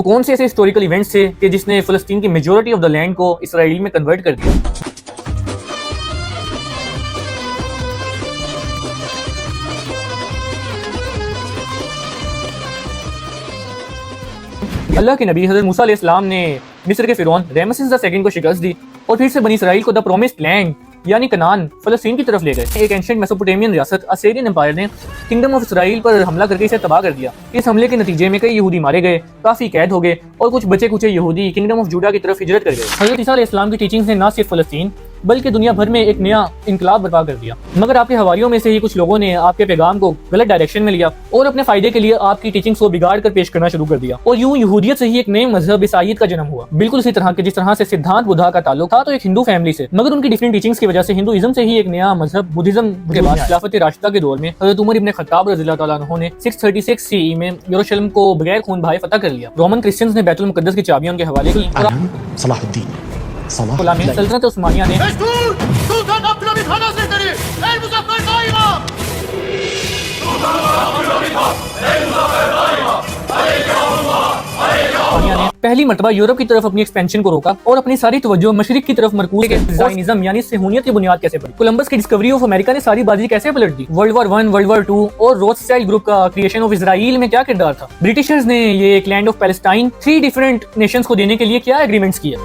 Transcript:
तो कौन से ऐसे हिस्टोरिकल इवेंट्स थे कि जिसने फ़लस्तीन की मेजॉरिटी ऑफ द लैंड को इसराइल में कन्वर्ट कर दिया? अल्लाह के नबी हज़रत मूसा अलैहिस्सलाम ने मिस्र के फ़िरौन रमेसेस II को शिकस्त दी और फिर से बनी इसराइल को द प्रोमिस्ड लैंड यानी कनान फ़लस्तीन की तरफ ले गए। एक एंशिएंट मेसोपोटामियन रियासत असीरियन एम्पायर ने किंगडम ऑफ इसराइल पर हमला करके इसे तबाह कर दिया। इस हमले के नतीजे में कई यहूदी मारे गए, काफी कैद हो गए और कुछ बचे कुचे यहूदी किंगडम ऑफ जूडा की तरफ हिजरत कर गए। हज़रत ईसा अलैहिस्सलाम की टीचिंग्स ने न सिर्फ फ़लस्तीन बल्कि दुनिया भर में एक नया इनकलाब बर्पा कर दिया। मगर आपके हवारियों में से ही कुछ लोगों ने आपके पैगाम को गलत डायरेक्शन में लिया और अपने फायदे के लिए आपकी टीचिंग्स को बिगाड़ कर पेश करना शुरू कर दिया और यूं यहूदियत से ही एक नए मजहब ईसाईयत का जन्म हुआ। बिल्कुल इसी तरह के जिस तरह से सिद्धांत बुद्धा का ताल्लुक था तो एक हिंदू फैमिली से, मगर उनकी डिफरेंट टीचिंग्स की वजह से हिंदुइज्म से ही एक नया मजहब बुद्धिज्म के बाद खिलाफत राशिदा के दौर में हज़रत उमर इब्न खत्ताब रज़ियल्लाहु ताला अन्हु ने 636 CE में यरूशलेम को बगैर खून बहाए फतह कर लिया। रोमन क्रिश्चियंस ने बैतुल मुकद्दस की चाबियां उनके हवाले की। सल्तनत उस्मानिया ने पहली मर्तबा यूरोप की तरफ अपनी एक्सपेंशन को रोका और अपनी सारी तवज्जो मशरिक की तरफ मरकूज की। ज़ायनिज़्म यानी सहूनियत की बुनियाद कैसे पड़ी? कोलंबस की डिस्कवरी ऑफ अमेरिका ने सारी बाजी कैसे पलट दी? वर्ल्ड वॉर 1, वर्ल्ड वॉर 2 और रोथस्चाइल्ड ग्रुप का क्रिएशन ऑफ इसराइल में क्या किरदार था? ब्रिटिशर्स ने ये एक land of Palestine 3 different Nations को देने के लिए क्या एग्रीमेंट्स किए?